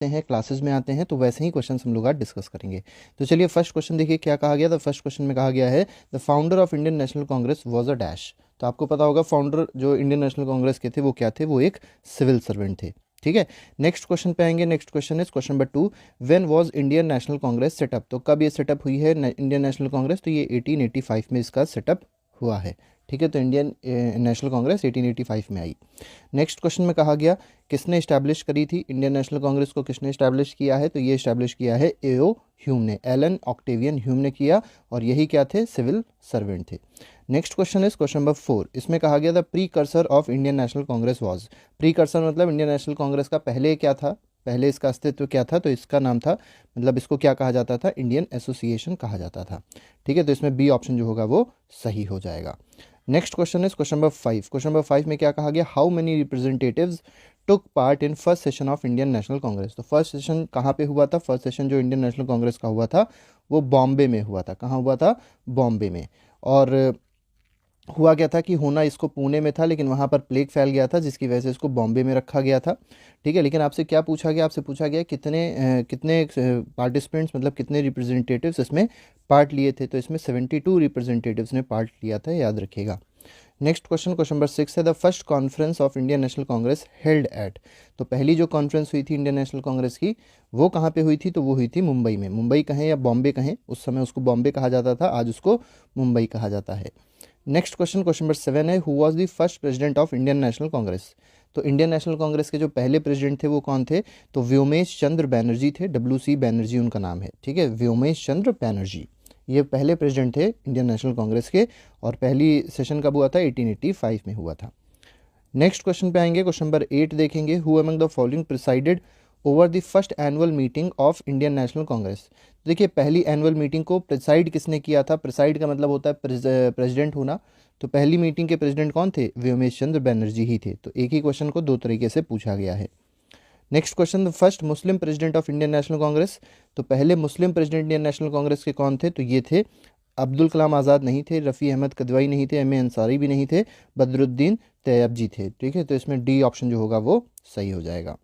हैं, क्लासेस में आते हैं, तो वैसे ही क्वेश्चन हम लोग आज डिस्कस करेंगे। तो चलिए फर्स्ट क्वेश्चन देखिए क्या कहा गया। द फर्स्ट क्वेश्चन में कहा गया है the founder of Indian National Congress was a dash. तो आपको पता होगा फाउंडर जो इंडियन नेशनल कांग्रेस के थे वो क्या थे, वो एक सिविल सर्वेंट थे। ठीक है, नेक्स्ट क्वेश्चन पे आएंगे। Next question is question number 2, when was Indian National Congress setup. तो कब ये सेटअप हुई है इंडियन नेशनल कांग्रेस, तो ये 1885 में इसका सेटअप हुआ है। ठीक है, तो इंडियन नेशनल कांग्रेस 1885 में आई। नेक्स्ट क्वेश्चन में कहा गया किसने इस्टेब्लिश करी थी इंडियन नेशनल कांग्रेस को, किसने इस्टेब्लिश किया है, तो ये इस्टेब्लिश किया है एओ ह्यूम ने, एलन ऑक्टेवियन ह्यूम ने किया, और यही क्या थे, सिविल सर्वेंट थे। Next question is question number 4, इसमें कहा गया the precursor of Indian National Congress was. Precursor मतलब इंडियन नेशनल कांग्रेस का पहले क्या था, पहले इसका अस्तित्व क्या था, तो इसका नाम था, मतलब इसको क्या कहा जाता था, इंडियन एसोसिएशन कहा जाता था। ठीक है, तो इसमें बी ऑप्शन जो होगा वो सही हो जाएगा। Next question is question number 5। Question number 5 में क्या कहा गया, how many representatives took part in first session of Indian National Congress. तो फर्स्ट सेशन कहाँ पे हुआ था, फर्स्ट सेशन जो इंडियन नेशनल कांग्रेस का हुआ था वो बॉम्बे में हुआ था। कहाँ हुआ था, बॉम्बे में। और हुआ क्या था कि होना इसको पुणे में था, लेकिन वहाँ पर प्लेग फैल गया था जिसकी वजह से इसको बॉम्बे में रखा गया था। ठीक है, लेकिन आपसे क्या पूछा गया, आपसे पूछा गया कितने पार्टिसिपेंट्स, मतलब कितने रिप्रेजेंटेटिव्स इसमें पार्ट लिए थे, तो इसमें 72 रिप्रेजेंटेटिव्स ने पार्ट लिया था, याद रखिएगा। नेक्स्ट क्वेश्चन, क्वेश्चन नंबर 6 है the first conference of Indian National Congress held at. तो पहली जो कॉन्फ्रेंस हुई थी इंडियन नेशनल कांग्रेस की वो कहाँ पे हुई थी, तो वो हुई थी मुंबई में। मुंबई कहें या बॉम्बे कहें, उस समय उसको बॉम्बे कहा जाता था, आज उसको मुंबई कहा जाता है। नेक्स्ट क्वेश्चन, क्वेश्चन नंबर 7 है who was the first president of Indian National Congress. तो इंडियन नेशनल कांग्रेस के जो पहले प्रेसिडेंट थे वो कौन थे, तो व्योमेश चंद्र बैनर्जी थे, WC बैनर्जी उनका नाम है। ठीक है, व्योमेश चंद्र बैनर्जी ये पहले प्रेसिडेंट थे इंडियन नेशनल कांग्रेस के, और पहली सेशन कब हुआ था, 1885 में हुआ था। नेक्स्ट क्वेश्चन पे आएंगे, क्वेश्चन नंबर 8 देखेंगे, who among the following presided over the first annual meeting of Indian National Congress. देखिए पहली एनुअल मीटिंग को प्रिसाइड किसने किया था, प्रिसाइड का मतलब होता है प्रेसिडेंट होना, तो पहली मीटिंग के प्रेसिडेंट कौन थे, व्योमेश चंद्र बैनर्जी ही थे। तो एक ही क्वेश्चन को दो तरीके से पूछा गया है। Next question, the first Muslim president of Indian National Congress. तो पहले मुस्लिम प्रेसिडेंट इंडियन नेशनल कांग्रेस के कौन थे, तो ये थे अब्दुल कलाम आज़ाद नहीं थे, रफ़ी अहमद कदवाई नहीं थे, एम ए अंसारी भी नहीं थे, बदरुद्दीन तैयबजी थे। ठीक है, तो इसमें डी ऑप्शन जो होगा वो सही हो जाएगा।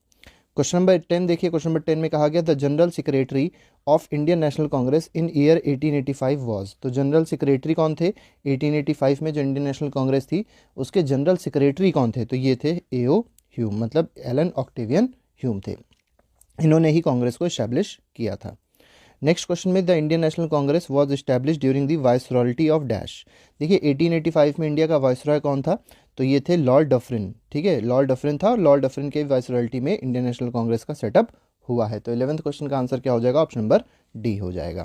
क्वेश्चन नंबर 10 देखिए, क्वेश्चन नंबर 10 में कहा गया the general secretary of Indian National Congress in year 1885 was. तो जनरल सेक्रेटरी कौन थे 1885 में, जो इंडियन नेशनल कांग्रेस थी उसके जनरल सेक्रेटरी कौन थे, तो ये थे एओ ह्यूम, मतलब एलन ऑक्टेवियन ह्यूम थे। इन्होंने ही कांग्रेस को इस्टेब्लिश किया था। नेक्स्ट क्वेश्चन में the Indian National Congress was establish during the viceroyalty of dash. देखिए 1885 में इंडिया का वाइसरॉय कौन था, तो ये थे लॉर्ड डफरिन। ठीक है, लॉर्ड डफरिन था, और लॉर्ड डफरिन के वाइसरॉयल्टी में इंडियन नेशनल कांग्रेस का सेटअप हुआ है। तो 11th क्वेश्चन का आंसर क्या हो जाएगा, ऑप्शन नंबर डी हो जाएगा।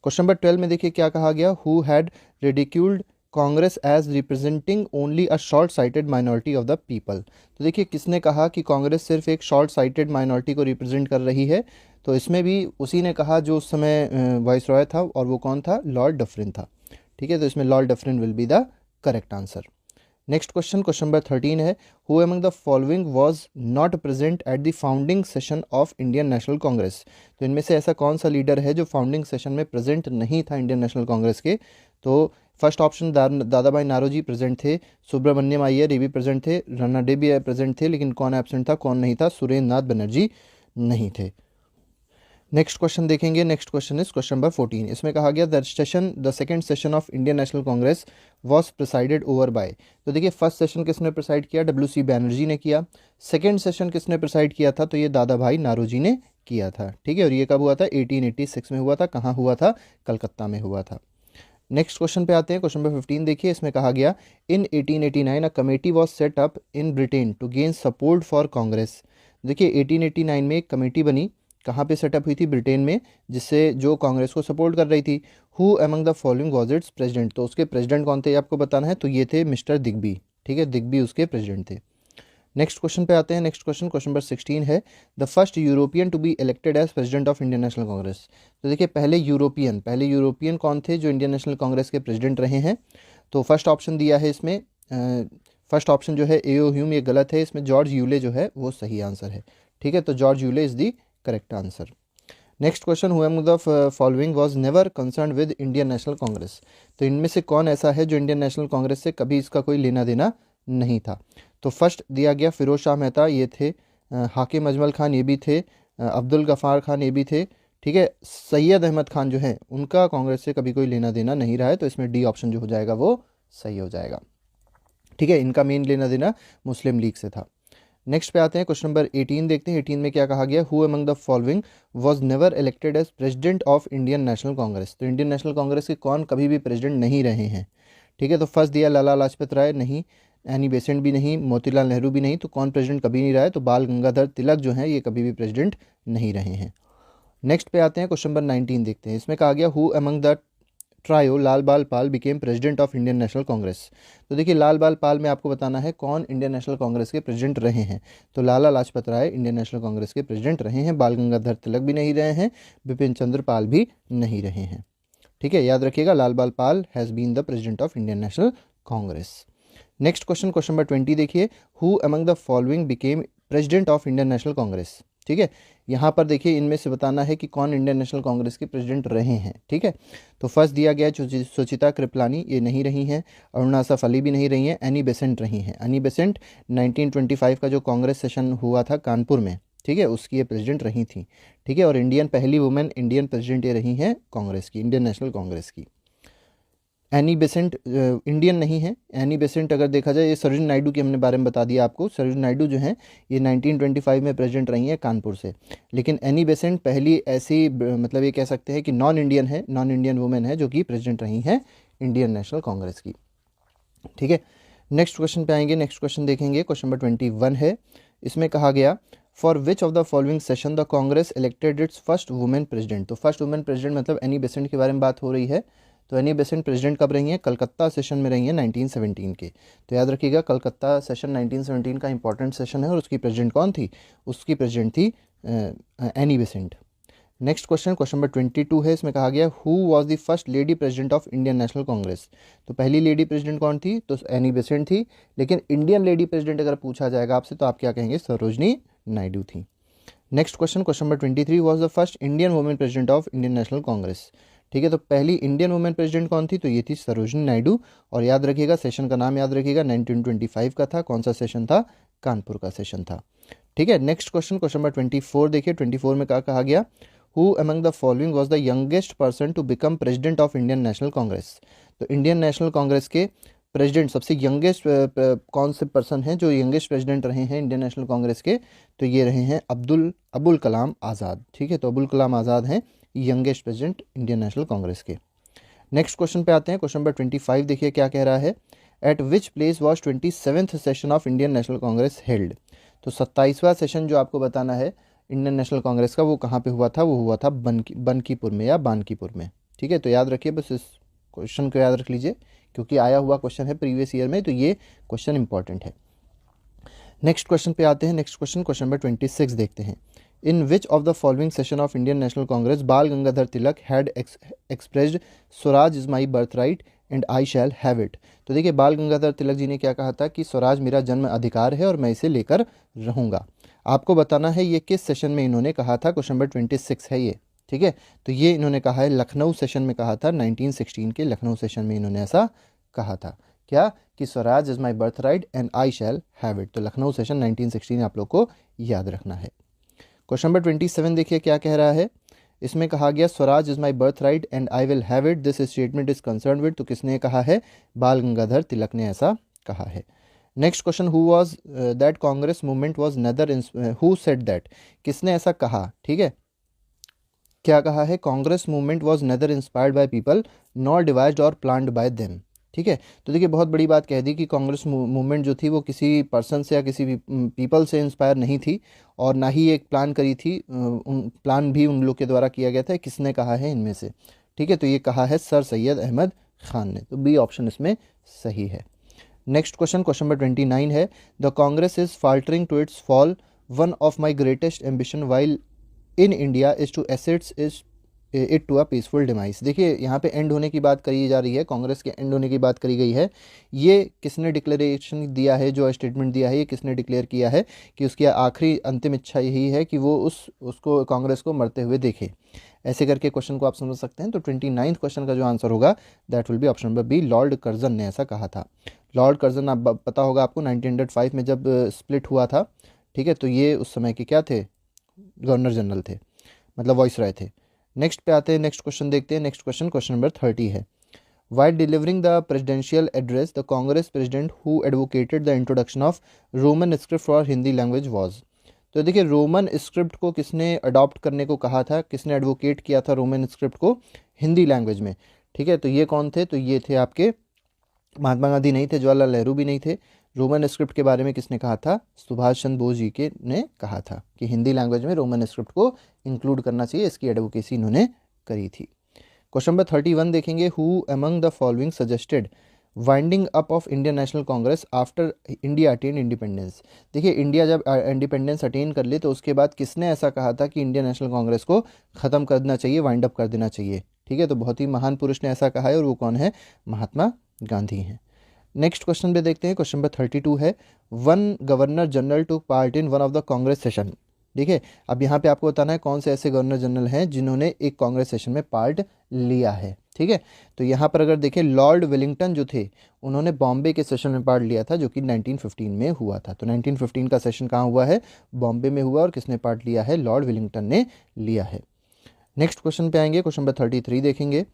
क्वेश्चन नंबर 12 में देखिए क्या कहा गया, who had ridiculed Congress as representing only a short sighted minority of the people. तो देखिए किसने कहा कि कांग्रेस सिर्फ एक शॉर्ट साइटेड माइनॉरिटी को रिप्रेजेंट कर रही है, तो इसमें भी उसी ने कहा जो उस समय वाइसरॉय था, और वो कौन था, लॉर्ड डफरिन था। ठीक है, तो इसमें Lord Dufferin will be the correct answer. Next question, question number 13 है who among the following was not present at the founding session of Indian National Congress. तो इनमें से ऐसा कौन सा लीडर है जो फाउंडिंग सेशन में प्रेजेंट नहीं था इंडियन नेशनल कांग्रेस के, तो फर्स्ट ऑप्शन दादा भाई नारोजी प्रेजेंट थे, सुब्रमण्यम अय्यर ये भी प्रेजेंट थे, राणा डे भी प्रेजेंट थे, लेकिन कौन एब्सेंट था, कौन नहीं था, सुरेंद्र नाथ बनर्जी नहीं थे। नेक्स्ट क्वेश्चन देखेंगे, next question is question number 14। इसमें कहा गया the second session of Indian National Congress was presided over bye. तो देखिए फर्स्ट सेशन किसने प्रिसाइड किया, WC बैनर्जी ने किया। सेकंड सेशन किसने प्रिसाइड किया था, तो ये दादा भाई नारोजी ने किया था। ठीक है, और ये कब हुआ था, 1886 में हुआ था। कहाँ हुआ था, कलकत्ता में हुआ था। नेक्स्ट क्वेश्चन पे आते हैं, क्वेश्चन नंबर 15 देखिए, इसमें कहा गया in 1889 a committee was set up in Britain to gain support for Congress. देखिए 1889 में एक कमेटी बनी, कहाँ पे सेटअप हुई थी, ब्रिटेन में, जिससे जो कांग्रेस को सपोर्ट कर रही थी। Who among the following was it's president. तो उसके प्रेसिडेंट कौन थे ये आपको बताना है, तो ये थे मिस्टर दिग्बी। ठीक है, दिग्बी उसके प्रेसिडेंट थे। नेक्स्ट क्वेश्चन पे आते हैं, नेक्स्ट क्वेश्चन क्वेश्चन नंबर 16 है the first European to be elected as president of Indian National Congress. तो देखिए पहले यूरोपियन कौन थे जो इंडियन नेशनल कांग्रेस के प्रेसिडेंट रहे हैं, तो फर्स्ट ऑप्शन दिया है इसमें, फर्स्ट ऑप्शन जो है एओ ह्यूम, ये गलत है, इसमें जॉर्ज यूले जो है वो सही आंसर है। ठीक है, तो George Yule is the correct answer. Next question, who among the following was never concern with Indian National Congress. तो इनमें से कौन ऐसा है जो इंडियन नेशनल कांग्रेस से कभी इसका कोई लेना देना नहीं था। तो फर्स्ट दिया गया फिरोज शाह मेहता, ये थे। हाकिम अजमल खान ये भी थे। अब्दुल गफ़ार खान ये भी थे, ठीक है। सैयद अहमद खान जो है उनका कांग्रेस से कभी कोई लेना देना नहीं रहा है, तो इसमें डी ऑप्शन जो हो जाएगा वो सही हो जाएगा, ठीक है। इनका मेन लेना देना मुस्लिम लीग से था। नेक्स्ट पे आते हैं, क्वेश्चन नंबर 18 देखते हैं। 18 में क्या कहा गया, who among the following was never elected as president of Indian National Congress. तो इंडियन नेशनल कांग्रेस के कौन कभी भी प्रेसिडेंट नहीं रहे हैं, ठीक है। तो फर्स्ट दिया लाला लाजपत राय, नहीं। एनी बेसेंट भी नहीं, मोतीलाल नेहरू भी नहीं। तो कौन प्रेसिडेंट कभी नहीं रहा है, तो बाल गंगाधर तिलक जो हैं ये कभी भी प्रेसिडेंट नहीं रहे हैं। नेक्स्ट पे आते हैं, क्वेश्चन नंबर 19 देखते हैं। इसमें कहा गया, who among the trio Lal Bal Pal became president of Indian National Congress. तो देखिए लाल बाल पाल में आपको बताना है कौन इंडियन नेशनल कांग्रेस के प्रेसिडेंट रहे हैं। तो लाला लाजपत राय इंडियन नेशनल कांग्रेस के प्रेसिडेंट रहे हैं, बाल गंगाधर तिलक भी नहीं रहे हैं, बिपिन चंद्र पाल भी नहीं रहे हैं, ठीक है। याद रखिएगा, Lal Bal Pal has been the president of Indian National Congress. Next question, question number 20 देखिए, who among the following became president of Indian National Congress, ठीक है। यहाँ पर देखिए इनमें से बताना है कि कौन इंडियन नेशनल कांग्रेस के प्रेसिडेंट रहे हैं, ठीक है। तो फर्स्ट दिया गया है सुचिता कृपलानी, ये नहीं रही हैं। अरुणा असफ अली भी नहीं रही हैं। एनी बेसेंट रही हैं। एनी बेसेंट 1925 का जो कांग्रेस सेशन हुआ था कानपुर में, ठीक है, उसकी ये प्रेसिडेंट रही थी, ठीक है। और इंडियन पहली वुमेन इंडियन प्रेसिडेंट ये रही हैं कांग्रेस की, इंडियन नेशनल कांग्रेस की। एनी बेसेंट इंडियन नहीं है। एनी बेसेंट अगर देखा जाए, ये सरोजिनी नायडू की हमने बारे में बता दिया आपको। सरोजिनी नायडू जो हैं ये 1925 में प्रेसिडेंट रही हैं कानपुर से। लेकिन एनी बेसेंट पहली ऐसी मतलब ये कह सकते हैं कि नॉन इंडियन है, नॉन इंडियन वुमेन है जो कि प्रेसिडेंट रही हैं इंडियन नेशनल कांग्रेस की, ठीक है। नेक्स्ट क्वेश्चन पे आएंगे। नेक्स्ट क्वेश्चन देखेंगे, क्वेश्चन नंबर 21 है। इसमें कहा गया, for which of the following session the Congress elected it's first women president. तो फर्स्ट वुमेन प्रेसिडेंट मतलब एनी बेसेंट के बारे में बात हो रही है। तो एनी बेसेंट प्रेसिडेंट कब रही हैं, कलकत्ता सेशन में रही हैं 1917 के। तो याद रखिएगा कलकत्ता सेशन 1917 का इंपॉर्टेंट सेशन है, और उसकी प्रेसिडेंट कौन थी, उसकी प्रेसिडेंट थी Annie Besant. Next question, question number 22 है। इसमें कहा गया, who was the first lady president of Indian National Congress. तो पहली लेडी प्रेसिडेंट कौन थी, तो एनी बेसेंट थी। लेकिन इंडियन लेडी प्रेसिडेंट अगर पूछा जाएगा आपसे तो आप क्या कहेंगे, सरोजनी नायडू थी। Next question, question number 23, was the first Indian women president of Indian National Congress. ठीक है, तो पहली इंडियन वुमेन प्रेसिडेंट कौन थी, तो ये थी सरोजनी नायडू। और याद रखिएगा सेशन का नाम याद रखिएगा, 1925 का था। कौन सा सेशन था, कानपुर का सेशन था। ठीक है, नेक्स्ट क्वेश्चन, क्वेश्चन नंबर 24 देखिए। 24 में क्या कहा गया, who among the following was the youngest person to become president of Indian National Congress. तो इंडियन नेशनल कांग्रेस के प्रेसिडेंट सबसे यंगेस्ट कौन से पर्सन हैं जो यंगेस्ट प्रेसिडेंट रहे हैं इंडियन नेशनल कांग्रेस के, तो ये रहे हैं अबुल कलाम आज़ाद। ठीक है, तो अबुल कलाम आज़ाद हैं यंगेस्ट प्रेसिडेंट इंडियन नेशनल कांग्रेस के। नेक्स्ट क्वेश्चन पे आते हैं, क्वेश्चन नंबर 25 देखिए क्या कह रहा है, eight which place was 27th session of Indian National Congress held. तो 27वां सेशन जो आपको बताना है इंडियन नेशनल कांग्रेस का, वो कहाँ पे हुआ था, वो हुआ था बनकीपुर में या बानकीपुर में। ठीक है, तो याद रखिए, बस इस क्वेश्चन को याद रख लीजिए क्योंकि आया हुआ क्वेश्चन है प्रीवियस ईयर में, तो ये क्वेश्चन इंपॉर्टेंट है। नेक्स्ट क्वेश्चन पे आते हैं। नेक्स्ट क्वेश्चन, क्वेश्चन नंबर 26 देखते हैं। In which of the following session of Indian National Congress Bal Gangadhar Tilak had expressed Swaraj is my birthright and I shall have it. तो देखिए बाल गंगाधर तिलक जी ने क्या कहा था कि स्वराज मेरा जन्म अधिकार है और मैं इसे लेकर रहूँगा। आपको बताना है ये किस सेशन में इन्होंने कहा था, क्वेश्चन नंबर 26 है ये। ठीक है, तो ये इन्होंने कहा है लखनऊ सेशन में कहा था, 1916 के लखनऊ सेशन में इन्होंने ऐसा कहा था, क्या कि Swaraj is my birthright and I shall have it. तो लखनऊ सेशन 1916 आप लोग को याद रखना है। क्वेश्चन नंबर 27 देखिए क्या कह रहा है, इसमें कहा गया Swaraj is my birthright and I will have it, this statement is concern with. तो किसने कहा है, बाल गंगाधर तिलक ने ऐसा कहा है। Next question, who was that Congress movement was neither who said that, किसने ऐसा कहा। ठीक है, क्या कहा है, Congress movement was neither inspired by people nor devised और प्लान्ड बाय देम। ठीक है, तो देखिए बहुत बड़ी बात कह दी कि कांग्रेस मूवमेंट जो थी वो किसी पर्सन से या किसी भी पीपल से इंस्पायर नहीं थी और ना ही एक प्लान करी थी, प्लान भी उन लोग के द्वारा किया गया था। किसने कहा है इनमें से, ठीक है, तो ये कहा है सर सैयद अहमद खान ने। तो बी ऑप्शन इसमें सही है। नेक्स्ट क्वेश्चन, क्वेश्चन नंबर 29 है, the Congress is faltering to its fall, one of my greatest ambition while in India is to assets is it to a peaceful demise. देखिए यहाँ पे एंड होने की बात करी जा रही है, कांग्रेस के एंड होने की बात करी गई है। ये किसने डिक्लेरेशन दिया है, जो स्टेटमेंट दिया है, ये किसने डिक्लेयर किया है कि उसकी आखिरी अंतिम इच्छा यही है कि वो उसको कांग्रेस को मरते हुए देखे। ऐसे करके क्वेश्चन को आप समझ सकते हैं। तो 29th क्वेश्चन का जो आंसर होगा that will be option number B, Lord Curzon ने ऐसा कहा था। लॉर्ड कर्जन आप पता होगा आपको 1905 में जब स्प्लिट हुआ था, ठीक है, तो ये उस समय के क्या थे, गवर्नर जनरल थे, मतलब वॉइसरॉय थे। नेक्स्ट पे आते हैं, नेक्स्ट क्वेश्चन देखते हैं। नेक्स्ट क्वेश्चन, क्वेश्चन नंबर 30 है, while delivering the presidential address the Congress president who advocated the introduction of Roman script for Hindi language was. तो देखिए, रोमन स्क्रिप्ट को किसने अडॉप्ट करने को कहा था, किसने एडवोकेट किया था रोमन स्क्रिप्ट को हिंदी लैंग्वेज में, ठीक है। तो ये कौन थे, तो ये थे आपके महात्मा गांधी नहीं थे, जवाहरलाल नेहरू भी नहीं थे। रोमन स्क्रिप्ट के बारे में किसने कहा था, सुभाष चंद्र बोस जी के ने कहा था कि हिंदी लैंग्वेज में रोमन स्क्रिप्ट को इंक्लूड करना चाहिए, इसकी एडवोकेसी इन्होंने करी थी। क्वेश्चन नंबर 31 देखेंगे, who among the following suggested winding up of Indian National Congress after India attain independence. देखिए, इंडिया जब इंडिपेंडेंस अटेन कर ले तो उसके बाद किसने ऐसा कहा था कि इंडियन नेशनल कांग्रेस को ख़त्म कर देना चाहिए, वाइंड अप कर देना चाहिए, ठीक है। तो बहुत ही महान पुरुष ने ऐसा कहा है और वो कौन है, महात्मा गांधी हैं। नेक्स्ट क्वेश्चन पे देखते हैं, क्वेश्चन नंबर 32 है, one governor general to part in one of the Congress session. देखिए, अब यहाँ पे आपको बताना है कौन से ऐसे गवर्नर जनरल हैं जिन्होंने एक कांग्रेस सेशन में पार्ट लिया है, ठीक है। तो यहाँ पर अगर देखें, लॉर्ड वेलिंगटन जो थे उन्होंने बॉम्बे के सेशन में पार्ट लिया था जो कि 1915 में हुआ था। तो 1915 का सेशन कहाँ हुआ है, बॉम्बे में हुआ, और किसने पार्ट लिया है, लॉर्ड वेलिंगटन ने लिया है। नेक्स्ट क्वेश्चन पे आएंगे, क्वेश्चन नंबर 33 देखेंगे,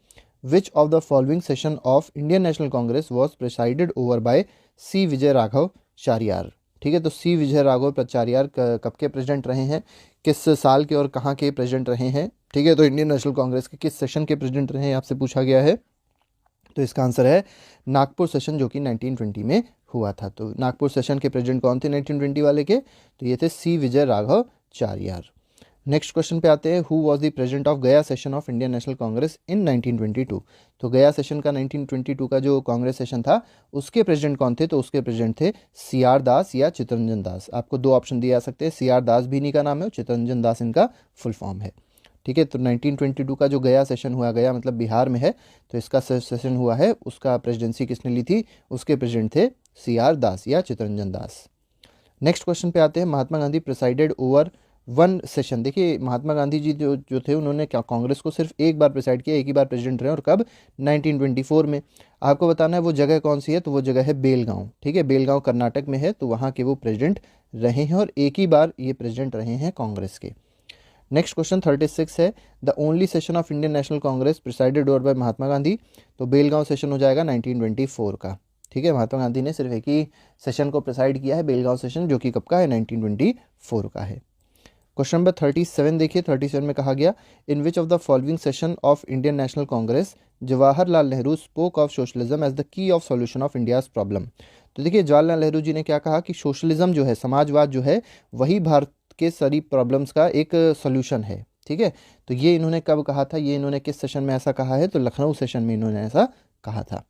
which of the following session of Indian National Congress was presided over by C Vijay Raghav Chariar. ठीक है, तो सी विजय राघव चारियार कब के प्रेसिडेंट रहे हैं, किस साल के और कहाँ के प्रेसिडेंट रहे हैं, ठीक है। तो इंडियन नेशनल कांग्रेस के किस सेशन के प्रेसिडेंट रहे हैं आपसे पूछा गया है। तो इसका आंसर है नागपुर सेशन जो कि 1920 में हुआ था। तो नागपुर सेशन के प्रेसिडेंट कौन थे 1920 वाले के, तो ये थे C Vijay Raghav Chariar. Next question पे आते हैं, who was the president of Gaya session of Indian National Congress in 1922। तो गया सेशन का 1922 का जो कांग्रेस सेशन था उसके प्रेसिडेंट कौन थे, तो उसके प्रेसिडेंट थे सी आर दास या चित्तरंजन दास। आपको दो ऑप्शन दिए जा सकते हैं, सी आर दास भी इन्हीं का नाम है और चित्तरंजन दास इनका फुल फॉर्म है, ठीक है। तो 1922 का जो गया सेशन हुआ, गया मतलब बिहार में है, तो इसका सेशन हुआ है, उसका प्रेसिडेंसी किसने ली थी, उसके प्रेसिडेंट थे सी आर दास या चित्तरंजन दास। नेक्स्ट क्वेश्चन पे आते हैं, Mahatma Gandhi presided over one session. देखिए, महात्मा गांधी जी जो थे उन्होंने क्या कांग्रेस को सिर्फ एक बार प्रिसाइड किया, एक ही बार प्रेसिडेंट रहे, और कब, 1924 में। आपको बताना है वो जगह कौन सी है, तो वो जगह है बेलगांव, ठीक है। बेलगांव कर्नाटक में है, तो वहाँ के वो प्रेसिडेंट रहे हैं और एक ही बार ये प्रेसिडेंट रहे हैं कांग्रेस के। नेक्स्ट क्वेश्चन 36 है, the only session of Indian National Congress presided over by Mahatma Gandhi. तो बेलगांव सेशन हो जाएगा 1924 का, ठीक है। महात्मा गांधी ने सिर्फ एक ही सेशन को प्रिसाइड किया है, बेलगांव सेशन, जो कि कब का है, 1924 का है। क्वेश्चन नंबर 37 देखिए, 37 में कहा गया, in which of the following session of Indian National Congress Jawaharlal Nehru spoke of socialism as the key of solution of India's problem. तो देखिए, जवाहरलाल नेहरू जी ने क्या कहा कि सोशलिज्म जो है, समाजवाद जो है, वही भारत के सारी प्रॉब्लम्स का एक सोल्यूशन है, ठीक है। तो ये इन्होंने कब कहा था, ये इन्होंने किस सेशन में ऐसा कहा है, तो लखनऊ सेशन में इन्होंने ऐसा कहा था।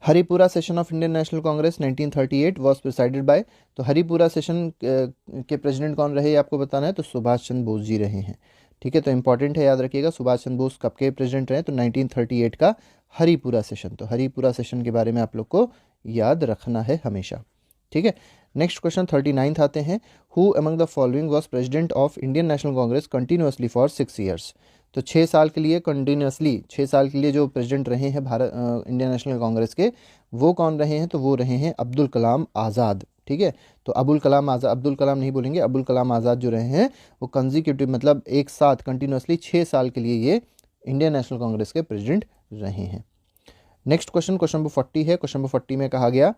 Haripura session of Indian National Congress 1938 was presided bye. तो हरिपुरा सेशन के प्रेसिडेंट कौन रहे आपको बताना है, तो सुभाष चंद्र बोस जी रहे हैं, ठीक है। तो इंपॉर्टेंट है, याद रखिएगा, सुभाष चंद्र बोस कब के प्रेसिडेंट रहे, तो 1938 का हरिपुरा सेशन। तो हरिपुरा सेशन के बारे में आप लोग को याद रखना है हमेशा, ठीक है। नेक्स्ट क्वेश्चन 39 आते हैं, who among the following was president of Indian National Congress continuously for 6 years. तो 6 साल के लिए कंटिन्यूसली, 6 साल के लिए जो प्रेसिडेंट रहे हैं भारत इंडियन नेशनल कांग्रेस के, वो कौन रहे हैं, तो वो रहे हैं अब्दुल कलाम आज़ाद, ठीक है। तो अबुल कलाम आज़ाद, अब्दुल कलाम नहीं बोलेंगे, अबुल कलाम आज़ाद जो रहे हैं वो कंजिक्यूटिव मतलब एक साथ कंटिन्यूसली 6 साल के लिए ये इंडियन नेशनल कांग्रेस के प्रेसिडेंट रहे हैं। नेक्स्ट क्वेश्चन, क्वेश्चन नंबर 40 है। क्वेश्चन नंबर 40 में कहा गया,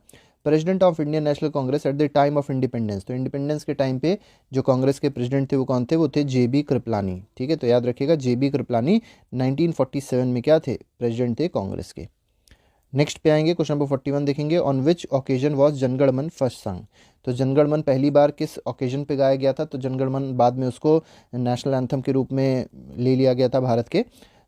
president of Indian National Congress at the time of independence. तो इंडिपेंडेंस के टाइम पे जो कांग्रेस के प्रेसिडेंट थे वो कौन थे, वो थे जे.बी. कृपलानी, ठीक है। तो याद रखिएगा, जे.बी. कृपलानी 1947 में क्या थे, प्रेसिडेंट थे कांग्रेस के। नेक्स्ट पे आएंगे, क्वेश्चन नंबर 41 देखेंगे, ऑन विच ओकेजन वॉज जनगण मन फर्स्ट सॉन्ग। तो जनगण मन पहली बार किस ओकेजन पे गाया गया था, तो जनगण मन बाद में उसको नेशनल एंथम के रूप में ले लिया गया था भारत के।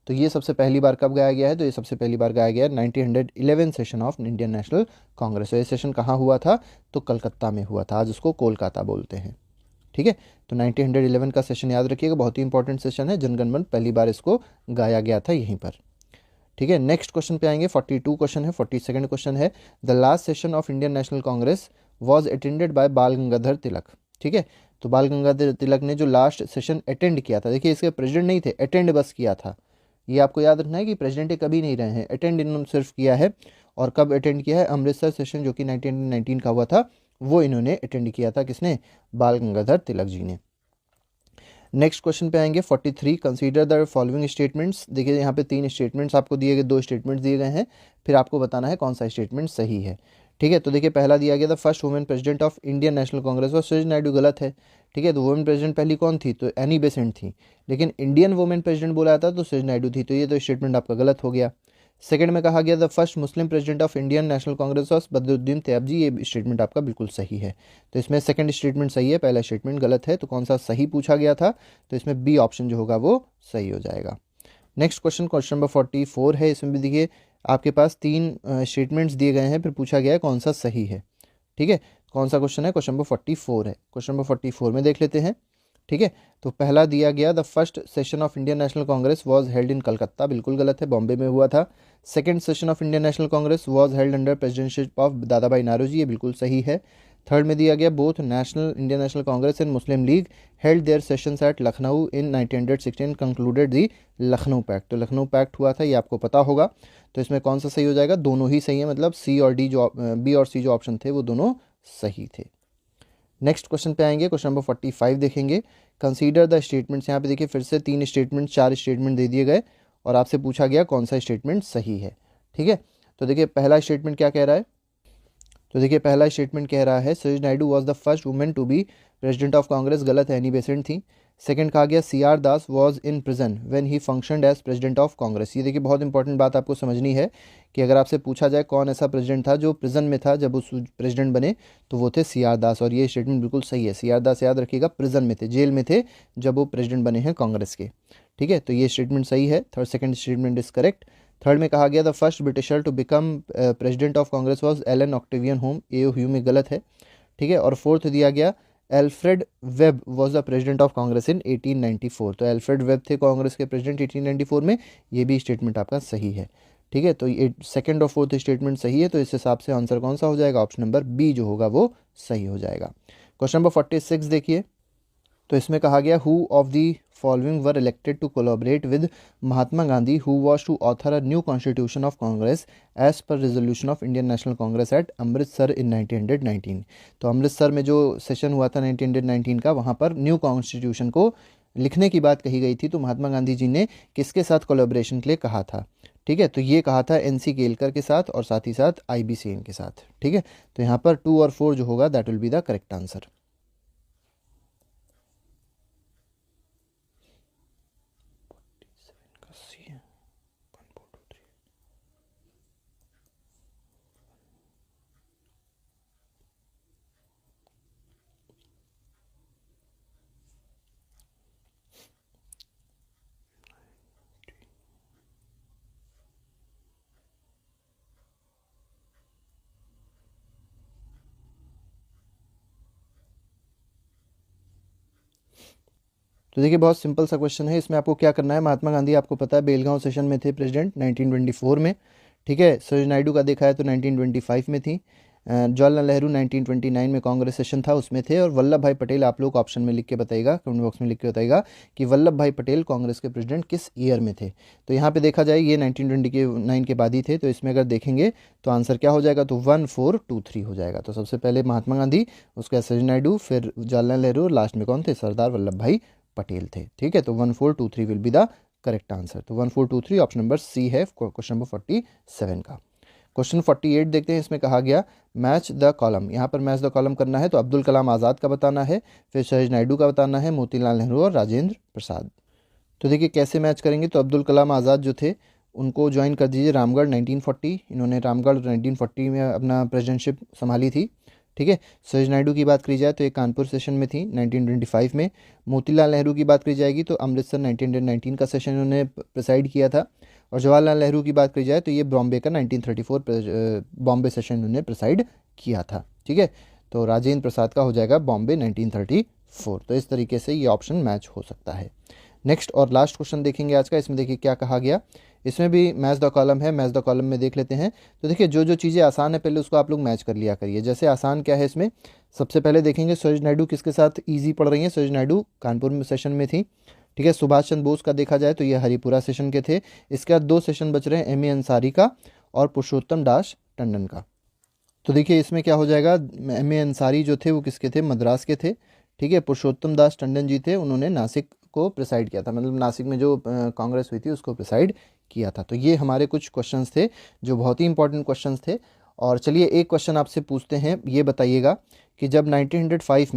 तो ये सबसे पहली बार कब गाया गया है, तो ये सबसे पहली बार गाया गया है 1911 सेशन ऑफ इंडियन नेशनल कांग्रेस। ये सेशन कहाँ हुआ था, तो कलकत्ता में हुआ था, आज उसको कोलकाता बोलते हैं, ठीक है। तो 1911 का सेशन याद रखिएगा, बहुत ही इंपॉर्टेंट सेशन है, जनगण मन पहली बार इसको गाया गया था यहीं पर, ठीक है। नेक्स्ट क्वेश्चन पे आएंगे, 42 क्वेश्चन है, 42nd क्वेश्चन है, the last session of Indian National Congress was attended by बाल गंगाधर तिलक, ठीक है। तो बाल गंगाधर तिलक ने जो लास्ट सेशन अटेंड किया था, देखिए इसके प्रेसिडेंट नहीं थे, अटेंड बस किया था, ये आपको याद रखना है कि प्रेसिडेंट कभी नहीं रहे हैं, अटेंड इन्होंने सिर्फ किया है। और कब अटेंड किया है, अमृतसर सेशन जो कि 1919 का हुआ था, वो इन्होंने अटेंड किया था, किसने, बाल गंगाधर तिलक जी ने। नेक्स्ट क्वेश्चन पे आएंगे 43, कंसीडर द फॉलोइंग स्टेटमेंट्स। देखिए यहाँ पे 3 स्टेटमेंट्स आपको दिए गए, 2 स्टेटमेंट्स दिए गए हैं, फिर आपको बताना है कौन सा स्टेटमेंट सही है। ठीक है, तो देखिए पहला दिया गया, the first women president of Indian National Congress वो सरोजिनी नायडू, गलत है। ठीक है, तो वुमेन प्रेसिडेंट पहली कौन थी, तो एनी बेसेंट थी, लेकिन इंडियन वुमेन प्रेसिडेंट बोला था तो सरोजिनी नायडू थी, तो ये तो स्टेटमेंट आपका गलत हो गया। सेकंड में कहा गया the first Muslim president of Indian National Congress was Badruddin Tyab, ये स्टेटमेंट आपका बिल्कुल सही है। तो इसमें सेकंड स्टेटमेंट सही है, पहला स्टेटमेंट गलत है, तो कौन सा सही पूछा गया था, तो इसमें बी ऑप्शन जो होगा वो सही हो जाएगा। नेक्स्ट क्वेश्चन, क्वेश्चन नंबर 44 है। इसमें भी देखिए आपके पास 3 स्टेटमेंट्स दिए गए हैं, फिर पूछा गया है कौन सा सही है। ठीक है, कौन सा क्वेश्चन है, क्वेश्चन नंबर 44 है। क्वेश्चन नंबर 44 में देख लेते हैं। ठीक है, तो पहला दिया गया, the first session of Indian National Congress was held in Calcutta, बिल्कुल गलत है, बॉम्बे में हुआ था। Second session of Indian National Congress was held under presidentship of दादा भाई नारोजी, ये बिल्कुल सही है। थर्ड में दिया गया, both national Indian National Congress and Muslim League held their sessions at Lucknow in 1916 concluded the Lucknow pact, तो लखनऊ पैक्ट हुआ था, ये आपको पता होगा। तो इसमें कौन सा सही हो जाएगा, दोनों ही सही है, मतलब सी और डी जो बी और सी जो ऑप्शन थे वो दोनों सही थे। नेक्स्ट क्वेश्चन पे आएंगे, क्वेश्चन नंबर 45 देखेंगे, कंसीडर द स्टेटमेंट्स। यहाँ पे देखिए फिर से 3 स्टेटमेंट 4 स्टेटमेंट दे दिए गए और आपसे पूछा गया कौन सा स्टेटमेंट सही है। ठीक है, तो देखिए पहला स्टेटमेंट क्या कह रहा है, तो देखिए पहला स्टेटमेंट कह रहा है Sarojini Naidu was the first women to be president of Congress, गलत है, एनी बेसेंट थी। सेकंड कहा गया C R Das was in prison when he functioned as president of Congress, ये देखिए बहुत इंपॉर्टेंट बात आपको समझनी है कि अगर आपसे पूछा जाए कौन ऐसा प्रेसिडेंट था जो प्रिजन में था जब उस प्रेसिडेंट बने, तो वो थे सी आर दास, और ये स्टेटमेंट बिल्कुल सही है। सी आर दास याद रखिएगा प्रिजन में थे, जेल में थे जब वो प्रेसिडेंट बने हैं कांग्रेस के। ठीक है, तो ये स्टेटमेंट सही है, third second statement is correct. Third में कहा गया the first Britisher to become president of Congress was Allan Octavian Hume, A Hume, गलत है। ठीक है, और फोर्थ दिया गया Alfred Webb was the president of Congress in 1894, तो एल्फ्रेड वेब थे कांग्रेस के प्रेसिडेंट 1894 में, ये भी स्टेटमेंट आपका सही है। ठीक है, तो ये सेकंड और फोर्थ स्टेटमेंट सही है, तो इस हिसाब से आंसर कौन सा हो जाएगा, ऑप्शन नंबर बी जो होगा वो सही हो जाएगा। क्वेश्चन नंबर 46 देखिए, तो इसमें कहा गया who of the following were elected to collaborate with Mahatma Gandhi who was to author a new constitution of Congress as per resolution of Indian National Congress at Amritsar in 1919, तो अमृतसर में जो सेशन हुआ था 1919 का, वहाँ पर न्यू कॉन्स्टिट्यूशन को लिखने की बात कही गई थी, तो महात्मा गांधी जी ने किसके साथ कोलैबोरेशन के लिए कहा था। ठीक है, तो ये कहा था एनसी केलकर के साथ और साथ ही साथ IBCN के साथ। ठीक है, तो यहाँ पर 2 और 4 जो होगा that will be the correct answer. तो देखिए बहुत सिंपल सा क्वेश्चन है, इसमें आपको क्या करना है, महात्मा गांधी आपको पता है बेलगांव सेशन में थे प्रेसिडेंट 1924 में। ठीक है, सरोजिनी नायडू का देखा है तो 1925 में थी। जवाहरलाल नेहरू 1929 में कांग्रेस सेशन था उसमें थे, और वल्लभ भाई पटेल आप लोग ऑप्शन में लिख के बताइएगा, कमेंट बॉक्स में लिख के बताइएगा कि वल्लभ भाई पटेल कांग्रेस के प्रेसिडेंट किस ईयर में थे। तो यहाँ पे देखा जाए ये 1929 के बाद ही थे, तो इसमें अगर देखेंगे तो आंसर क्या हो जाएगा, तो 1423 हो जाएगा। तो सबसे पहले महात्मा गांधी, उसके बाद सरोजिनी नायडू, फिर जवाहरलाल नेहरू, और लास्ट में कौन थे, सरदार वल्लभ भाई पटेल थे। ठीक है, तो 1423 will be the correct answer, तो 1423 ऑप्शन नंबर सी है क्वेश्चन नंबर 47 का। क्वेश्चन 48 देखते हैं, इसमें कहा गया मैच द कॉलम, यहाँ पर मैच द कॉलम करना है, तो अब्दुल कलाम आज़ाद का बताना है, फिर सरोजिनी नायडू का बताना है, मोतीलाल नेहरू और राजेंद्र प्रसाद। तो देखिए कैसे मैच करेंगे, तो अब्दुल कलाम आज़ाद जो थे उनको ज्वाइन कर दीजिए रामगढ़ 1940, इन्होंने रामगढ़ 1940 में अपना प्रेसिडेंटशिप संभाली थी। ठीक है, सरोजिनी नायडू की बात करी जाए तो ये कानपुर सेशन में थी 1925 में। मोतीलाल नेहरू की बात करी जाएगी तो अमृतसर 1919 का सेशन उन्होंने प्रिसाइड किया था, और जवाहरलाल नेहरू की बात करी जाए तो ये बॉम्बे का 1934 बॉम्बे सेशन उन्होंने प्रिसाइड किया था। ठीक है, तो राजेंद्र प्रसाद का हो जाएगा बॉम्बे 1934, तो इस तरीके से ये ऑप्शन मैच हो सकता है। नेक्स्ट और लास्ट क्वेश्चन देखेंगे आज का, इसमें देखिए क्या कहा गया, इसमें भी मैच द कॉलम है, मैच द कॉलम में देख लेते हैं। तो देखिए जो जो चीज़ें आसान है पहले उसको आप लोग मैच कर लिया करिए। जैसे आसान क्या है इसमें, सबसे पहले देखेंगे सरोजिनी नायडू किसके साथ इजी पढ़ रही हैं, सरोजिनी नायडू कानपुर में सेशन में थी। ठीक है, सुभाष चंद्र बोस का देखा जाए तो ये हरिपुरा सेशन के थे। इसके बाद 2 सेशन बच रहे हैं, MA अंसारी का और पुरुषोत्तम दास टंडन का। तो देखिए इसमें क्या हो जाएगा, MA अंसारी जो थे वो किसके थे, मद्रास के थे। ठीक है, पुरुषोत्तम दास टंडन जी थे, उन्होंने नासिक को प्रिसाइड किया था, मतलब नासिक में जो कांग्रेस हुई थी उसको प्रिसाइड किया था। तो ये हमारे कुछ क्वेश्चंस थे जो बहुत ही इंपॉर्टेंट क्वेश्चंस थे। और चलिए एक क्वेश्चन आपसे पूछते हैं, ये बताइएगा कि जब 1905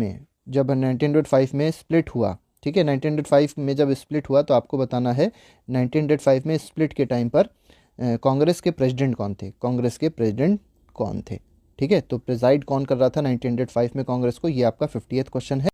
में स्प्लिट हुआ, ठीक है, 1905 में जब स्प्लिट हुआ तो आपको बताना है 1905 में स्प्लिट के टाइम पर कांग्रेस के प्रेसिडेंट कौन थे, कांग्रेस के प्रेसिडेंट कौन थे। ठीक है, तो प्रिजाइड कौन कर रहा था 1905 में कांग्रेस को, ये आपका 50th क्वेश्चन है।